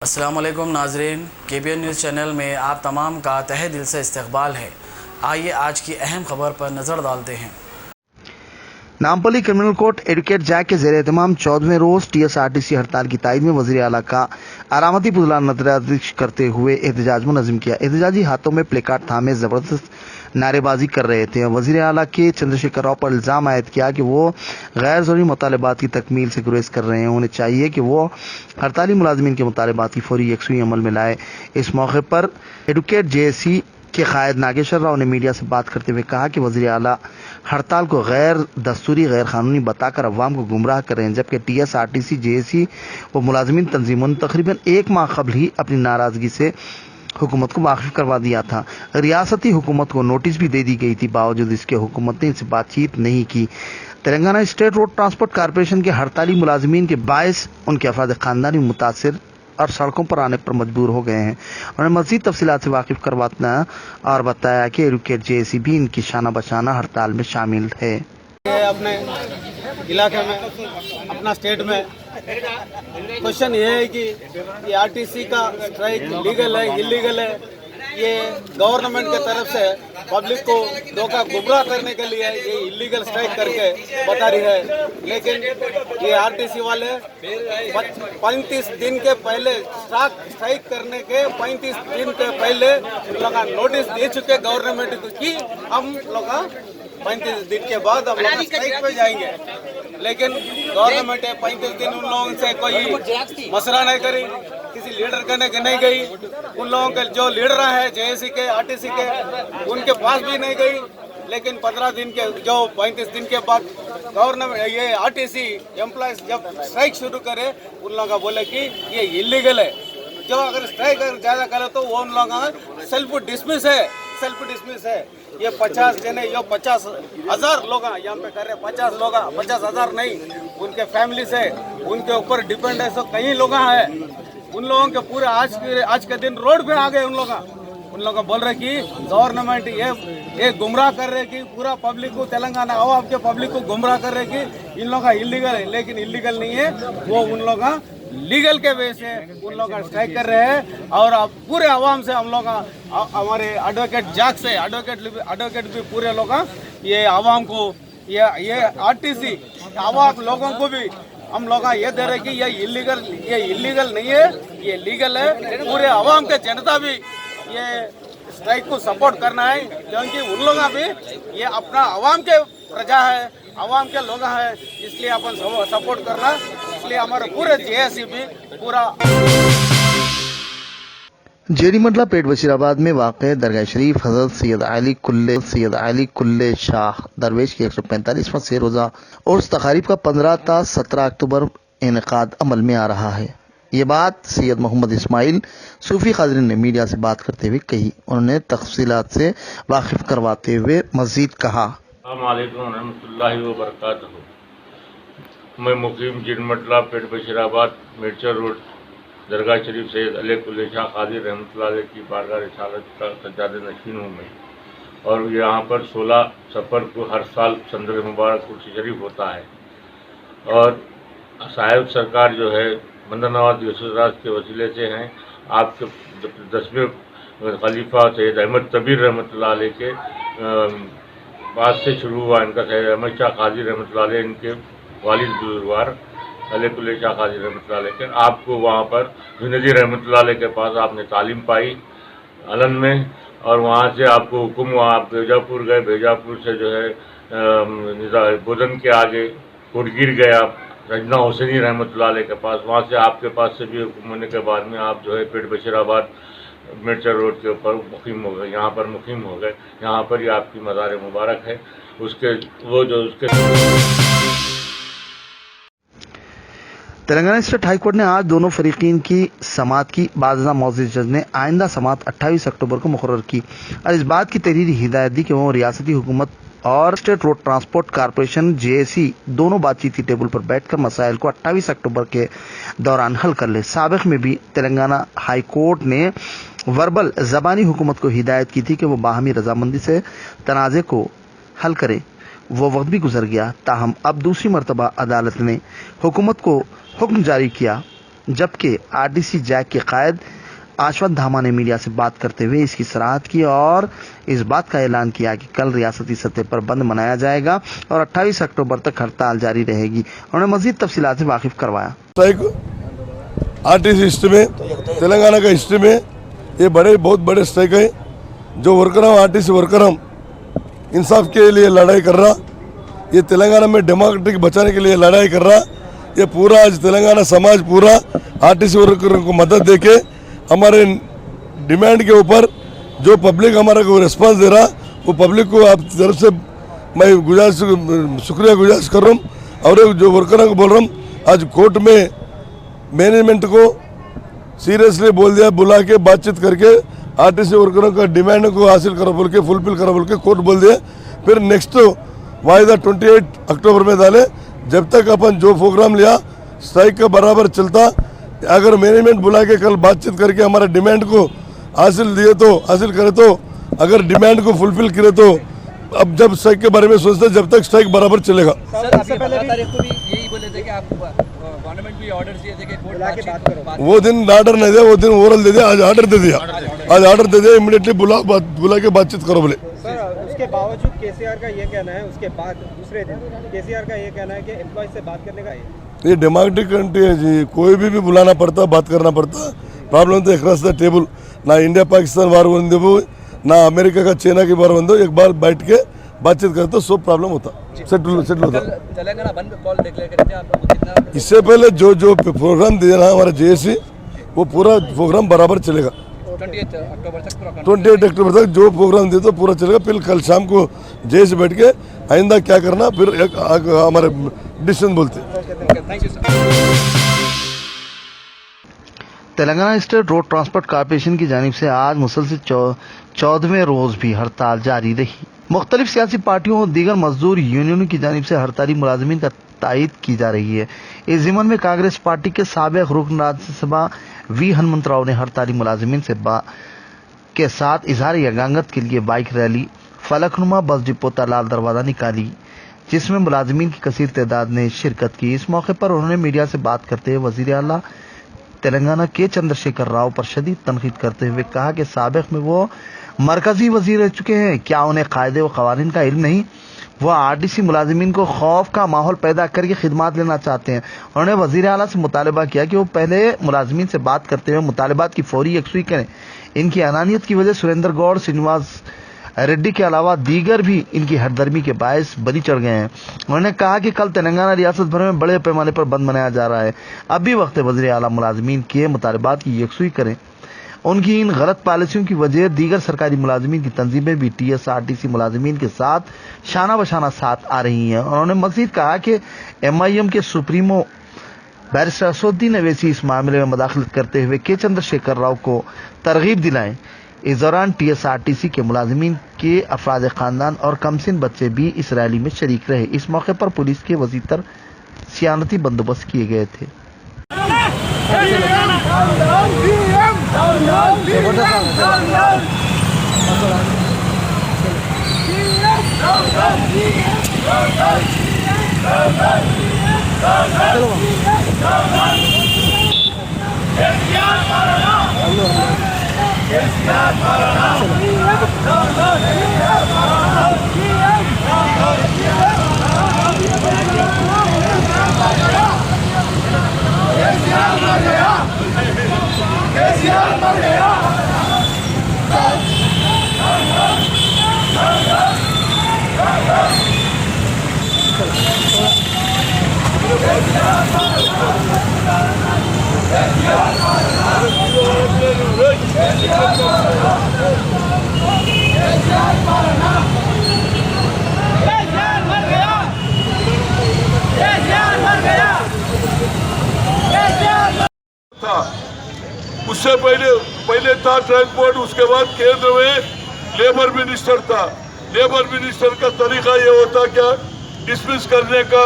अस्सलाम वालेकुम नाजरीन, KBN न्यूज़ चैनल में आप तमाम का तहे दिल से इस्तकबाल है। आइए आज की अहम खबर पर नज़र डालते हैं। Nampally criminal court advocate JAC के जेर एहतमाम 14वें रोज TSRTC हड़ताल की तायद में वज़ीर आला का आरामती पुतला नजरानंदाज करते हुए एहतजाज मुनज़्ज़म किया। एहतजाजी हाथों में प्लेकार्ड थामे जबरदस्त नारेबाजी कर रहे थे। वज़ीर आला के चंद्रशेखर राव पर इल्ज़ाम आयद किया कि वो गैर ज़रूरी मुतालबात की तकमील से गुरेज कर रहे हैं। उन्हें चाहिए कि वो हड़ताली मुलाजमीन के मुतालबात की फौरी यकसुई अमल में लाए। इस मौके पर एडवोकेट JAC के कायद नागेश्वर राव ने मीडिया से बात करते हुए कहा कि वज़ीर आला हड़ताल को गैर दस्तूरी गैर कानूनी बताकर अवाम को गुमराह कर रहे हैं, जबकि TSRTC JAC व मुलाजमीन तंजीमों तकरीबन एक माह कबल ही अपनी नाराजगी से हुकूमत को वाकिफ करवा दिया था। रियासती हुकूमत को नोटिस भी दे दी गई थी, बावजूद इसके हुकूमत ने इनसे बातचीत नहीं की। Telangana state road transport corporation के हड़ताली मुलाजमीन के बायस उनके अफराद खानदानी मुतासिर और सड़कों पर आने पर मजबूर हो गए हैं। उन्होंने मज़ीद तफसीलात से वाकिफ करवाना और बताया कि एडवोकेट JAC भी इनकी शाना बशाना हड़ताल में शामिल है। अपने इलाके में, अपना स्टेट में क्वेश्चन ये है कि ये RTC का स्ट्राइक लीगल है इलीगल है। ये गवर्नमेंट के तरफ से पब्लिक को धोखा गुमराह करने के लिए ये इलीगल स्ट्राइक करके बता रही है। लेकिन ये RTC वाले 35 दिन के पहले स्ट्राइक करने के 35 दिन के पहले लोग नोटिस दे चुके गवर्नमेंट को कि हम लोग 35 दिन के बाद हम लोग स्ट्राइक पे जाएंगे। लेकिन गवर्नमेंट 35 दिन उन लोगों से कोई मसला नहीं करी, किसी लीडर करने के नहीं गई। उन लोगों के जो लीडर है JAC के RTC के उनके पास भी नहीं गई। लेकिन 15 दिन के जो 35 दिन के बाद गवर्नमेंट ये RTC एम्प्लॉयज जब स्ट्राइक शुरू करे उन लोगों का बोले कि ये इलीगल है। जो अगर स्ट्राइक ज्यादा करे तो वो उन लोगों का सेल्फ डिसमिस है। ये 50 जने यो 50,000 लोग यहाँ पे कर रहे, 50 लोग 50,000 नहीं, उनके फैमिली से उनके ऊपर डिपेंड है। सो कई लोग हैं, उन लोगों के पूरे आज के दिन रोड पे आ गए। उन लोग बोल रहे कि गवर्नमेंट ये गुमराह कर रहे कि पूरा पब्लिक को, तेलंगाना आवाम के पब्लिक को गुमराह कर रहे कि इन लोग का इलीगल है। लेकिन इलीगल नहीं है, वो उन लोग का लीगल के वे से उन लोग स्ट्राइक कर रहे हैं। और अब पूरे आवाम से हम लोग हमारे एडवोकेट जैक से एडवोकेट भी पूरे लोग ये आवाम को ये RTC आवाम लोगों को भी हम लोग ये दे रहे कि ये इलीगल नहीं है, ये लीगल है। पूरे आवाम के जनता भी ये स्ट्राइक को सपोर्ट करना है, क्योंकि उन लोग भी ये अपना आवाम के प्रजा है, आवाम के लोग हैं, इसलिए अपन सपोर्ट करना। इसलिए हमारे पूरे JAC भी पूरा जेरीमंडला पेट बशीराबाद में वाक़ दरगाह शरीफ हज़रत सैयद अली कुल्ले शाह दरवेश की 145वां से रोज़ा उर्स तकारीब का 15 ta 17 अक्टूबर इनेकाद अमल में आ रहा है। ये बात सैयद मोहम्मद इस्माइल सूफी कादरी ने मीडिया से बात करते हुए कही। उन्होंने तफसीलात से वाकिफ करवाते हुए मज़ीद कहा। अस्सलाम वालेकुम रहमतुल्लाहि व बरकातहू। मैं मुकीम जेरीमंडला पेट बशीराबाद मिर्चा रोड दरगाह शरीफ सैयद अली कुल्ले शाह कादिर रहमतुल्लाह अलैह की बारगाह रिसालत का सज्जाद नशीन हूँ मैं। और यहाँ पर 16 सफ़र को हर साल संदर मुबारक कुर्सी शरीफ होता है। और साहिब सरकार जो है बंदर नवाज यूसुफ के वसीले से हैं, आपके 10वें खलीफा सैयद अहमद तबीर रहमतुल्लाह अलैह के बाद से शुरू हुआ। इनका सैयद अहमद शाह कादिर रहमतुल्लाह अलैह इनके वालिद बुजुर्गवार अली कुल्ले शाह कादिर रहमतुल्लाह अलैह के आपको वहाँ पर जुनैदी रहमतुल्लाह अलैह के पास आपने तालीम पाई अलन में। और वहाँ से आपको हुक्म हुआ, आप भेजापुर गए, भेजापुर से जो है बोधन के आगे कोटगीर गए आप रजना हुसैनी रहमतुल्लाह अलैह के पास। वहाँ से आपके पास से भी हुक्म होने के बाद में आप जो है पेट बशीराबाद मिर्चा रोड के ऊपर मुकीम हो गए, यहाँ पर मुकीम हो गए। यहाँ पर ही आपकी मज़ार मुबारक है। उसके तेलंगाना स्टेट हाई कोर्ट ने आज दोनों फरीकीन की समाअत की। बाज़ मौजूद जज ने आइंदा समाअत 28 अक्टूबर को मुकर्रर की और इस बात की तहरीरी हिदायत दी कि वो रियासती हुकूमत और state road transport corporation JAC दोनों बातचीत की टेबल पर बैठकर मसाइल को 28 अक्टूबर के दौरान हल कर ले। साबिक़ में भी तेलंगाना हाई कोर्ट ने वर्बल ज़बानी हुकूमत को हिदायत की थी कि वो बाहमी रजामंदी से तनाज़े को हल करे। वो वक्त भी गुजर गया, ताहम अब दूसरी मरतबा अदालत ने हुकूमत को हुक्म जारी किया जबकि आरटीसी जैक के कायद आशवंत धामा ने मीडिया से बात करते हुए इसकी सराहत की और इस बात का ऐलान किया कि कल रियासती सतह पर बंद मनाया जाएगा और 28 अक्टूबर तक हड़ताल जारी रहेगी। उन्होंने मजीद तफसीलात से वाकिफ करवाया। आरटीसी हिस्ट्री में, तेलंगाना का हिस्ट्री में ये बहुत बड़े स्ट्राइक है। जो वर्कर हम आरटीसी वर्कर हम इंसाफ के लिए लड़ाई कर रहा, ये तेलंगाना में डेमोक्रेटिक बचाने के लिए लड़ाई कर रहा। ये पूरा आज तेलंगाना समाज पूरा आरटीसी वर्करों को मदद देके हमारे डिमांड के ऊपर जो पब्लिक हमारा को रिस्पांस दे रहा, वो पब्लिक को आप तरफ से मैं शुक्रिया गुजारिश कर रहा हूँ। और जो वर्करों को बोल रहा हूँ, आज कोर्ट में मैनेजमेंट को सीरियसली बोल दिया, बुला के बातचीत करके आरटीसी वर्करों का डिमांड को हासिल करो बोल के, फुलफिल करो बोल के कोर्ट बोल दिया। फिर नेक्स्ट वायदा 28 अक्टूबर में डाले। जब तक अपन जो प्रोग्राम लिया स्ट्राइक का बराबर चलता। अगर मैनेजमेंट बुला के कल बातचीत करके हमारा डिमांड को हासिल करे तो अगर डिमांड को फुलफिल करे तो अब जब स्ट्राइक के बारे में सोचते जब तक स्ट्राइक बराबर चलेगा। सर अभी 15 तारीख को भी यही बोले थे कि आप गवर्नमेंट भी ऑर्डर दिए थे कि कोर्ट बात करो। वो दिन ऑर्डर नहीं दिया, वो दिन ओरल दे दिया। आज ऑर्डर दे दिया, आज ऑर्डर दे दिया। इमीडिएटली बुला के बातचीत करो बोले। सर उसके बावजूद केसीआर का ये कहना है, उसके बाद दूसरे दिन केसीआर का ये कहना है कि एम्प्लॉय से बात करने का ये डेमोक्रेटिक कंट्री है जी, कोई भी बुलाना पड़ता, बात करना पड़ता। प्रॉब्लम तो अक्रॉस द टेबल, ना इंडिया पाकिस्तान वार बंदो, ना अमेरिका का चाइना की वार बंदो, एक बार बैठ के बातचीत करते तो सब प्रॉब्लम होता, सेटल होता। तेलंगाना बंद कॉल डिक्लेयर करते आप लोग कितना? इससे पहले जो प्रोग्राम दिया ना हमारा जेएसी, वो पूरा प्रोग्राम बराबर चलेगा। 28 अक्टूबर तक पूरा 28 अक्टूबर तक जो प्रोग्राम दे तो पूरा चलेगा। फिर कल शाम को जेएसी बैठ के आइंदा क्या करना फिर हमारे डिसीजन बोलते। Thank you sir. Telangana state road transport corporation की जानिब से आज मुसलसल 14वें रोज भी हड़ताल जारी रही। मुख्तलिफ सियासी पार्टियों और दीगर मजदूर यूनियनों की जानिब से हड़ताली मुलाजमीन का तायद की जा रही है। इस ज़िमन में कांग्रेस पार्टी के साबिक रुकन राज्यसभा वी हनुमंतराव ने हड़ताली मुलाजमीन के साथ इजहार यगांगत के लिए bike rally Falaknuma bus depot लाल दरवाजा निकाली, जिसमें मुलाजमीन की कसीर तादाद ने शिरकत की। इस मौके पर उन्होंने मीडिया से बात करते हुए वजीर आला तेलंगाना के चंद्रशेखर राव पर शदीद तनकीद करते हुए कहा कि साबिक में वो मरकजी वजीर रह चुके हैं, क्या उन्हें कायदे व कवानीन का इल्म नहीं? वह आरटीसी मुलाजमीन को खौफ का माहौल पैदा करके खिदमात लेना चाहते हैं। उन्होंने वजीर आला से मुतालबा किया कि वो पहले मुलाजमीन से बात करते हुए मुतालबात की फौरी यकसुई करें। इनकी अनानियत की वजह सुरेंद्र गौड़, श्रीनिवास रेड्डी के अलावा दीगर भी इनकी हरदर्मी के बायस बली चढ़ गए हैं। उन्होंने कहा कि कल तेलंगाना रियासत भर में बड़े पैमाने पर बंद मनाया जा रहा है। अब भी वक्त वज़ीर आला मुलाजमीन के मुतालबात की यकसुई करें। उनकी इन गलत पॉलिसियों की वजह दीगर सरकारी मुलाजमीन की तंजीमें भी टीएसआरटीसी मुलाजमीन के साथ शाना बशाना साथ आ रही हैं। उन्होंने मजीद कहा कि एमआईएम के सुप्रीमो बैरिस्टर असदुद्दीन अवैसी इस मामले में मदाखलत करते हुए के चंद्रशेखर राव को तरगीब दिलाएं। इस दौरान टीएसआरटीसी के मुलाजमीन के अफराद खानदान और कमसिन बच्चे भी इस रैली में शरीक रहे। इस मौके पर पुलिस के वजीतर सियानती बंदोबस्त किए गए थे। उससे पहले था ट्रांसपोर्ट, उसके बाद केंद्र में लेबर मिनिस्टर था। लेबर मिनिस्टर का तरीका ये होता क्या, डिसमिस करने का,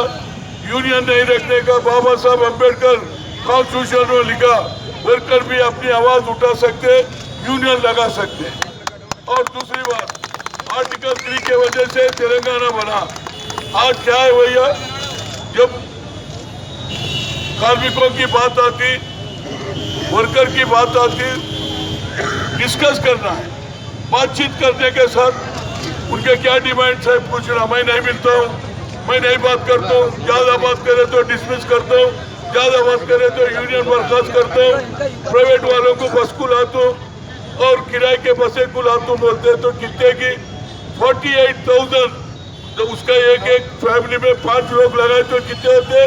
यूनियन नहीं रखने का। बाबा साहब अम्बेडकर कॉन्स्टिट्यूशन में लिखा वर्कर भी अपनी आवाज उठा सकते, यूनियन लगा सकते। और दूसरी बात, आर्टिकल 3 के वजह से तेलंगाना बना। आज क्या है भैया, जब कार्मिकों की बात आती वर्कर की बात आती डिस्कस करना है, बातचीत करने के साथ उनके क्या डिमांड्स है पूछना। मैं नहीं मिलता हूँ, मैं नहीं बात करता हूँ, ज़्यादा बात करे तो डिसमिस करता हूँ, ज़्यादा बात करे तो यूनियन बर्खास्त करता हूँ, प्राइवेट वालों को बस को लाता हूँ और किराए के बसें को लाता हूँ बोलते हैं। तो कितने की 48,000, तो उसका एक फैमिली में 5 लोग लगाए तो कितने होते?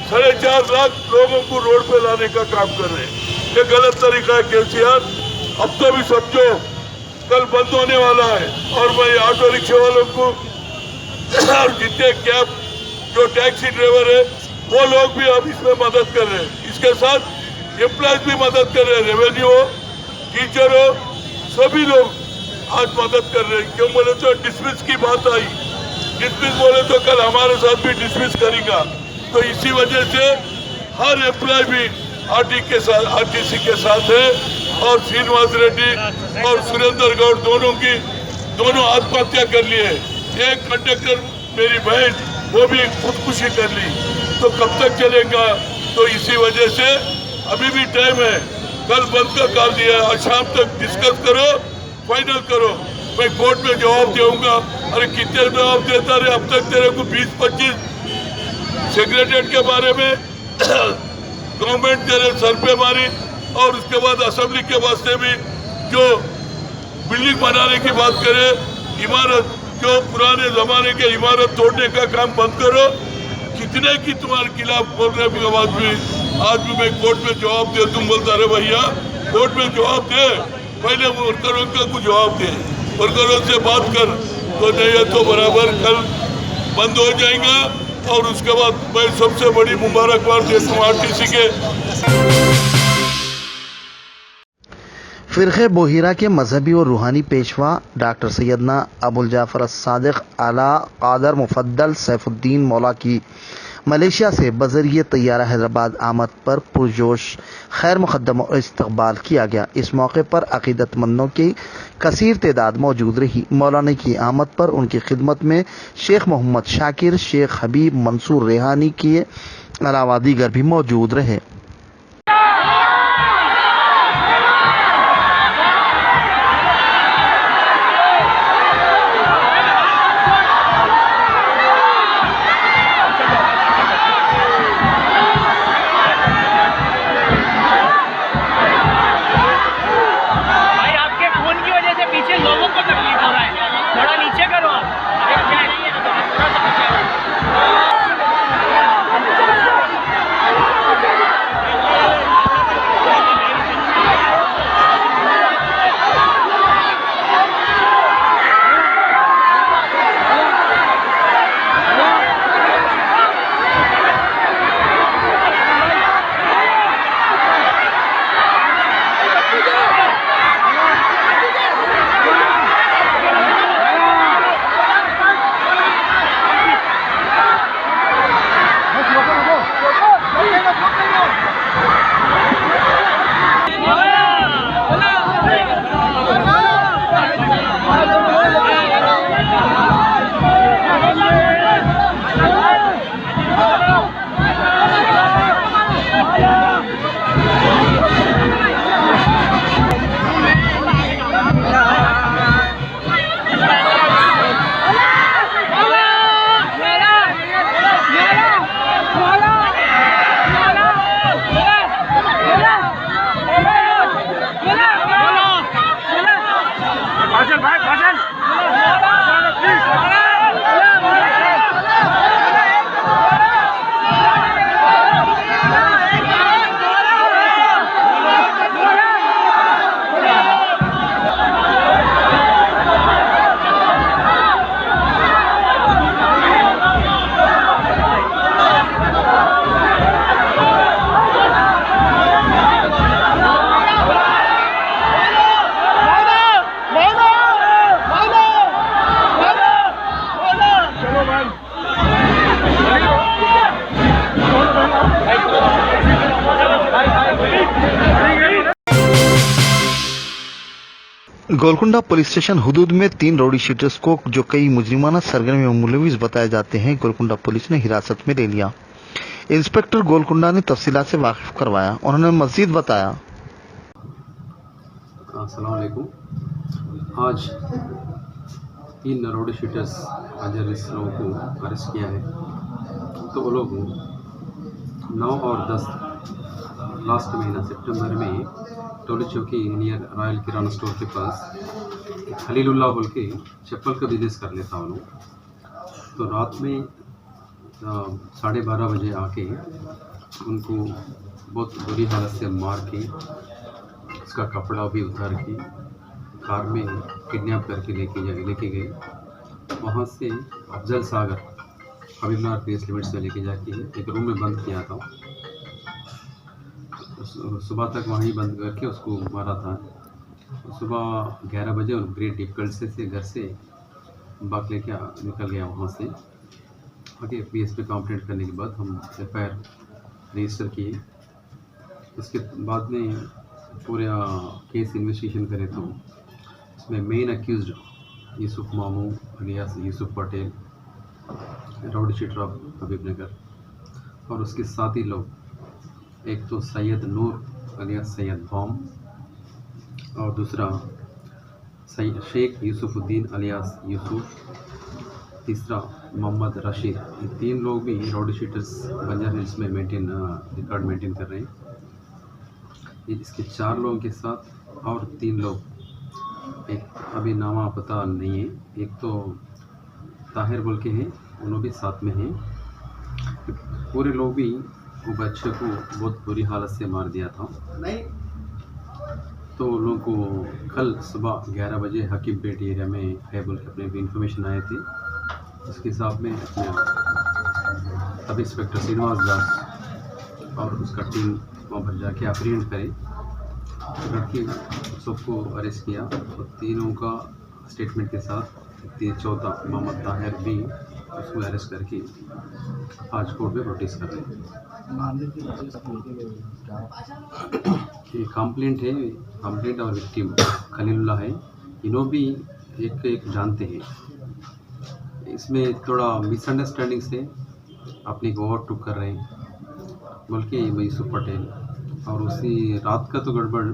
4.5 लाख लोगों को रोड पे लाने का काम कर रहे हैं। ये गलत तरीका है केसीआर। अब तो भी समझो कल बंद होने वाला है और मैं ऑटो रिक्शा वालों को और जितने कैब जो टैक्सी ड्राइवर है वो लोग भी अब इसमें मदद कर रहे हैं। इसके साथ एम्प्लॉयज भी मदद कर रहे हैं, रेवेन्यू हो, टीचर हो, सभी लोग आज मदद कर रहे हैं। क्यों बोले तो डिसमिस की बात आई, डिसमिस बोले तो कल हमारे साथ भी डिसमिस करेगा। तो इसी वजह से हर एम्प्लॉय भी आरटीसी के साथ है और श्रीनिवास रेड्डी और सुरेंद्र गौड़ दोनों आत्महत्या कर लिए। एक कंडक्टर मेरी बहन वो भी खुदकुशी कर ली। तो कब तक चलेगा? तो इसी वजह से अभी भी टाइम है, कल बंद का कर दिया, आज शाम तक डिस्कस करो, फाइनल करो। मैं कोर्ट में जवाब दूंगा। अरे कितने जवाब देता रहे अब तक? तेरे को 20-25 सेक्रेटरीट के बारे में गवर्नमेंट तेरे सर पे मारी और उसके बाद असेंबली के वास्ते भी जो बिल्डिंग बनाने की बात करे, इमारत जो पुराने जमाने के इमारत तोड़ने का काम बंद करो। कितने की तुम्हारे खिलाफ बोल रहे के बाद भी आज भी मैं कोर्ट में जवाब दे, तुम बोलता रहे भैया कोर्ट में जवाब दे, पहले वर्करों का कुछ जवाब दे, वर्करों से बात कर। तो नहीं है तो बराबर कल बंद हो जाएगा। और उसके बाद मैं सबसे बड़ी मुबारकबाद देता हूँ आरटीसी के। फिरक़े बोहिरा के मजहबी और रूहानी पेशवा डॉक्टर सैयदना अबुल जाफर सादिक आला कादर मुफद्दल सैफुद्दीन मौला की मलेशिया से बजरिए तैयारा हैदराबाद आमद पर पुरजोश खैर मुक़द्दम और इस्तकबाल किया गया। इस मौके पर अक़ीदतमंदों की कसीर तादाद मौजूद रही। मौलाना की आमद पर उनकी खिदमत में शेख मोहम्मद शाकिर, शेख हबीब मंसूर रेहानी के अलावा दीगर भी मौजूद रहे। गोलकुंडा पुलिस स्टेशन हुदूद में 3 राउडी शीटर्स को जो कई मुजरिमाना सरगर्मी में मुलविस बताए जाते हैं गोलकुंडा पुलिस ने हिरासत में ले लिया। इंस्पेक्टर गोलकुंडा ने तफसीलात से वाकिफ करवाया। उन्होंने मजीद बताया अस्सलाम वालेकुम। आज 3 रोड शीटर्स अजहरिस लोगों को अरेस्ट किया है। तो वो लोग 9 और 10 लास्ट महीना सितंबर में टोली चौकी नियर रॉयल किराना स्टोर के पास खलीलुल्लाह बोल के चप्पल का बिजनेस कर लेता हूँ। तो रात में 12:30 बजे आके उनको बहुत बुरी हालत से मार के उसका कपड़ा भी उतार के कार में किडनैप करके लेके गए। वहाँ से अफजल सागर हबीबनगर पीएस लिमिट्स में लेके जाके एक रूम में बंद किया था। सुबह तक वहीं बंद करके उसको मारा था। सुबह 11 बजे उन ग्रेट डिफिकल्ट से घर से बाग लेके निकल गया। वहाँ से आगे पीएस पे कंप्लेंट करने के बाद हम एफआईआर रजिस्टर किए। इसके बाद में पूरा केस इन्वेस्टिगेशन करे तो इसमें मेन अक्यूज्ड यूसुफ मामू alias Yusuf Patel rowdy sheeter of Habibnagar और उसके साथी लोग, एक तो सैयद नूर अलियास सैयद बॉम और दूसरा शेख यूसुफुद्दीन अलियास यूसुफ, तीसरा मोहम्मद रशीद। ये 3 लोग भी राउडी शीटर्स बंजार हिल्स में रिकॉर्ड मेंटेन कर रहे हैं। इसके 4 लोगों के साथ और 3 लोग, एक अभी नामा पता नहीं है, एक तो ताहिर बोल के हैं, उन्होंने भी साथ में हैं। पूरे लोग भी वो बच्चे को बहुत बुरी हालत से मार दिया था। तो उन लोगों को कल सुबह 11 बजे हकीमपेट एरिया में है बोल के अपने भी इन्फॉर्मेशन आए थे। उसके हिसाब में अपने सब इंस्पेक्टर श्रीनिवास दास और उसका टीम वहाँ पर जाके अप्रीहेंड करे, लड़की सबको अरेस्ट किया। तो तीनों का स्टेटमेंट के साथ चौथा मोहम्मद ताहिर भी उसको अरेस्ट करके आज कोर्ट में प्रोड्यूस कर रहे हैं। ये कंप्लेंट है, कंप्लेंट और विक्टिम खलीलुल्लाह है। इन्हों भी एक जानते हैं। इसमें थोड़ा मिसअंडरस्टैंडिंग से अपने को ओवरटुक कर रहे हैं बोल के यूसुफ पटेल। और उसी रात का तो गड़बड़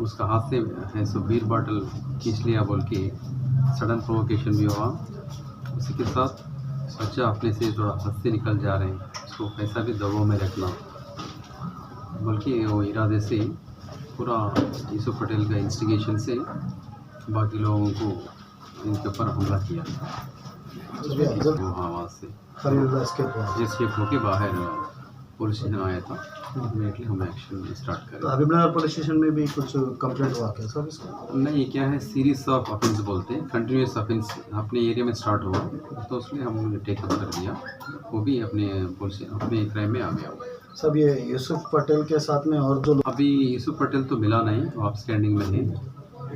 उसका हाथ से है सो बीर बाटल खींच लिया बोल के सडन प्रोवोकेशन भी हुआ। उसी के साथ बच्चा अपने से थोड़ा हद से निकल जा रहे हैं, उसको पैसा भी दबाव में रखना बल्कि वो इरादे से पूरा यूसुफ पटेल का इंस्टिगेशन से बाकी लोगों को इनके ऊपर हमला किया। वहाँ से एस्केप होके बाहर पुलिस स्टेशन आया था। इमीडिएटली हम एक्शन स्टार्ट करें। तो हबीबनगर पुलिस स्टेशन में भी कुछ कंप्लेंट हुआ क्या सर इसका? नहीं, क्या है सीरीज ऑफ ऑफेंस बोलते हैं, कंटिन्यूस ऑफेंस अपने एरिया में स्टार्ट हुआ तो उसमें हमने टेकअप कर दिया। वो भी अपने क्राइम में आ गया। सब ये यूसुफ पटेल के साथ में और जो अभी यूसुफ पटेल तो मिला नहीं, वो आउटस्टैंडिंग में है।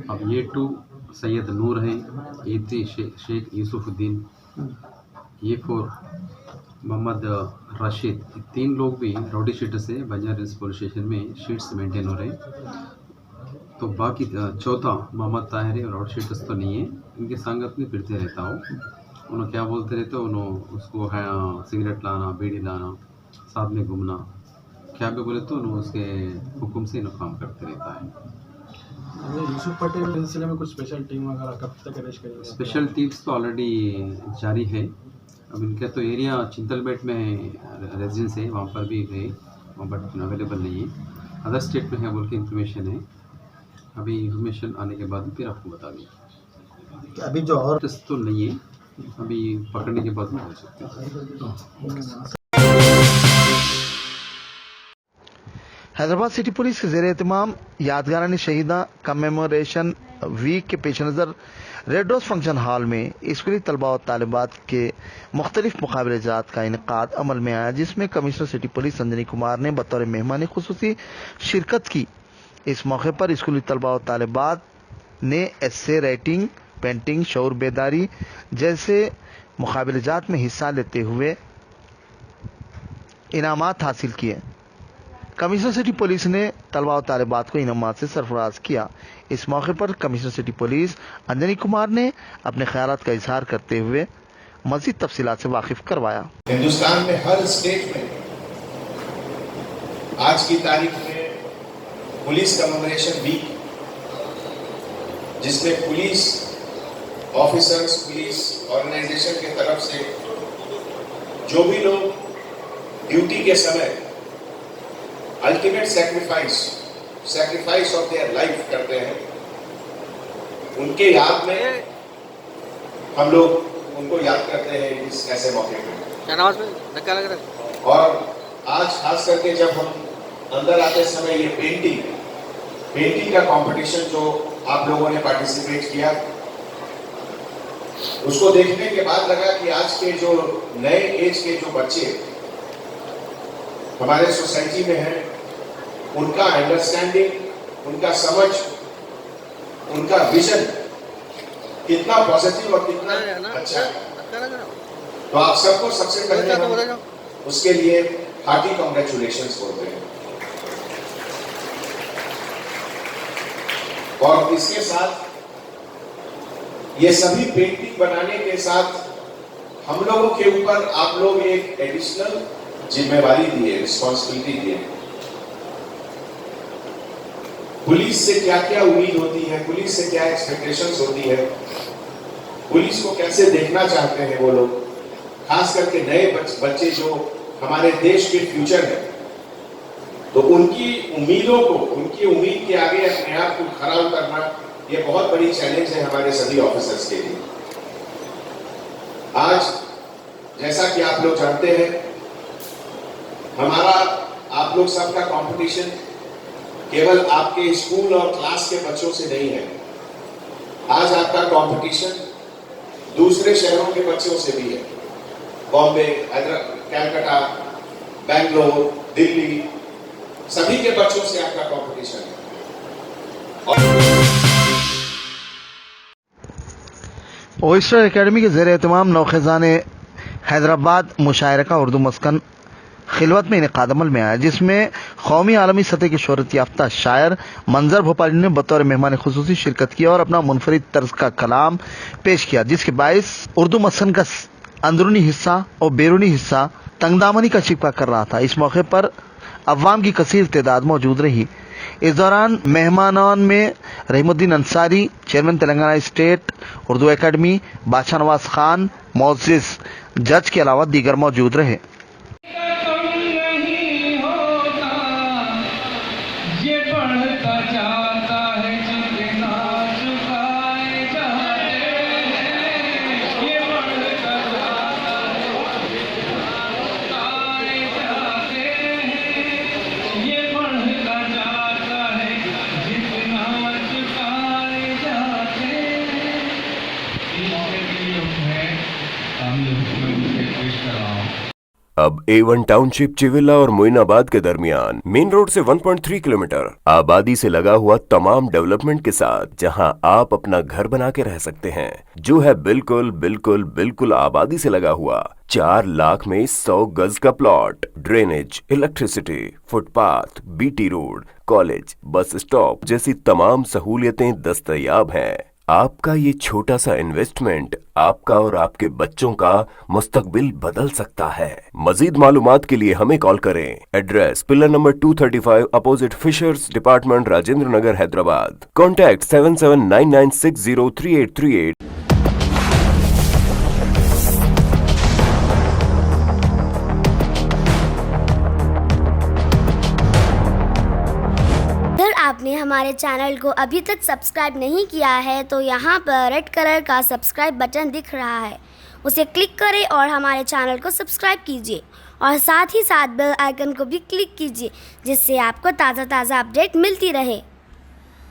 अब ये 2 सैयद नूर हैं, ये 3 शेख यूसुफुद्दीन, ये 4 मोहम्मद रशीद। 3 लोग भी राउडी शीटर से बंजार हिल्स पुलिस स्टेशन में शीट्स मेंटेन हो रहे हैं। तो बाकी चौथा मोहम्मद ताहिर है, राउडी शीटर्स तो नहीं है, इनके संगत में फिरते रहता हो। उन्होंने क्या बोलते रहते हो, उन्होंने उसको सिगरेट लाना, बीड़ी लाना, साथ में घूमना, क्या भी बोले तो उन्होंने उसके हुक्म से इन्होंने काम करते रहता है। यूसुफ पटेल सिलसिले में कुछ स्पेशल टीम वगैरह कब तक अरेस्ट करेंगे? स्पेशल टीम्स तो ऑलरेडी जारी है। अब इनका तो एरिया चिंतलबेट में रेजिडेंस है, वहाँ पर भी गए, वहाँ पर अवेलेबल नहीं है। अदर स्टेट में है बोल के इन्फॉर्मेशन है। अभी इन्फॉर्मेशन आने के बाद फिर आपको बता दें। अभी जो और तो नहीं है, अभी पकड़ने के बाद में हो सकते हैं। हैदराबाद सिटी पुलिस के ज़ेर एहतमाम यादगारानी शहीदा कमेमोरेशन वीक के पेश नज़र रेड रोज़ फंक्शन हॉल में स्कूली तलबा और तालिबात के मुख्तलिफ मुकाबले जात का इनकाद अमल में आया, जिसमें कमिश्नर सिटी पुलिस संजनी कुमार ने बतौर मेहमान खुसूसी शिरकत की। इस मौके पर स्कूली तलबा और तालिबात ने एस्से राइटिंग, पेंटिंग, शऊर बेदारी जैसे मुकाबले जात में हिस्सा लेते हुए इनामात हासिल किए। कमिश्नर सिटी पुलिस ने तलबा और तालिबात को इनामात से सरफराज किया। इस मौके पर commissioner city police Anjani Kumar ने अपने ख्यालात का इजहार करते हुए मज़ीद तफसीलात से वाकिफ करवाया। हिंदुस्तान में हर स्टेट में आज की तारीख में पुलिस कमेमोरेशन वीक जिसमें पुलिस ऑफिसर्स, पुलिस ऑर्गेनाइजेशन की तरफ से जो भी लोग ड्यूटी के समय ultimate sacrifice of their life करते हैं, उनके याद में हम लोग उनको याद करते हैं इस ऐसे मौके पर। और आज खास करके जब हम अंदर आते समय ये पेंटिंग का कंपटीशन जो आप लोगों ने पार्टिसिपेट किया, उसको देखने के बाद लगा कि आज के जो नए एज के जो बच्चे हमारे सोसाइटी में हैं, उनका अंडरस्टैंडिंग, उनका समझ, उनका विजन कितना पॉजिटिव और कितना अच्छा है। तो आप सबको सबसे पहले उसके लिए हार्टी कांग्रेचुलेशंस बोलते हैं। और इसके साथ ये सभी पेंटिंग बनाने के साथ हम लोगों के ऊपर आप लोग एक एडिशनल जिम्मेवारी दी है, रिस्पॉन्सिबिलिटी दी है। पुलिस से क्या क्या उम्मीद होती है, पुलिस से क्या एक्सपेक्टेशंस होती है, पुलिस को कैसे देखना चाहते हैं वो लोग, खास करके नए बच्चे जो हमारे देश के फ्यूचर है। तो उनकी उम्मीदों को, उनकी उम्मीद के आगे अपने आप को खड़ा उतरना, ये बहुत बड़ी चैलेंज है हमारे सभी ऑफिसर्स के लिए। आज जैसा कि आप लोग जानते हैं, हमारा आप लोग सबका कंपटीशन केवल आपके स्कूल और क्लास के बच्चों से नहीं है। आज आपका कंपटीशन दूसरे शहरों के बच्चों से भी है। बॉम्बे, कलकत्ता, बेंगलोर, दिल्ली, सभी के बच्चों से आपका कंपटीशन है। ओइस्टर एकेडमी के ज़ेर एहतमाम नौखेज़ाने हैदराबाद मुशायरा का उर्दू मस्कन खिलवत में इनेकाद अमल में आया, जिसमें कौमी आलमी सतह की शोहरत याफ्ता शायर मंजर भोपाली ने बतौर मेहमान खुसूसी शिरकत किया और अपना मुनफरिद तर्ज का कलाम पेश किया, जिसके बायस उर्दू मस्कन का अंदरूनी हिस्सा और बैरूनी हिस्सा तंगदामनी का शिकवा कर रहा था। इस मौके पर अवाम की कसीर तादाद मौजूद रही। इस दौरान मेहमानान में Rahimuddin Ansari, chairman Telangana state Urdu academy, बादशाह नवाज खान, मोअज़्ज़िज़ जज के अलावा दीगर मौजूद रहे। अब A1 टाउनशिप चिविला और मोइनाबाद के दरमियान मेन रोड से 1.3 किलोमीटर आबादी से लगा हुआ तमाम डेवलपमेंट के साथ, जहां आप अपना घर बना के रह सकते हैं, जो है बिल्कुल बिल्कुल बिल्कुल आबादी से लगा हुआ। 4 लाख में 100 गज का plot, drainage, electricity, footpath, BT road, college, bus stop जैसी तमाम सहूलियतें दस्तयाब हैं। आपका ये छोटा सा इन्वेस्टमेंट आपका और आपके बच्चों का मुस्तकबिल बदल सकता है। मजीद मालूमात के लिए हमें कॉल करें। Address pillar number 235 opposite fisheries department, Rajendra Nagar, Hyderabad. Contact 7799603838। आपने हमारे चैनल को अभी तक सब्सक्राइब नहीं किया है तो यहाँ पर रेड कलर का सब्सक्राइब बटन दिख रहा है, उसे क्लिक करें और हमारे चैनल को सब्सक्राइब कीजिए और साथ ही साथ बेल आइकन को भी क्लिक कीजिए, जिससे आपको ताज़ा अपडेट मिलती रहे।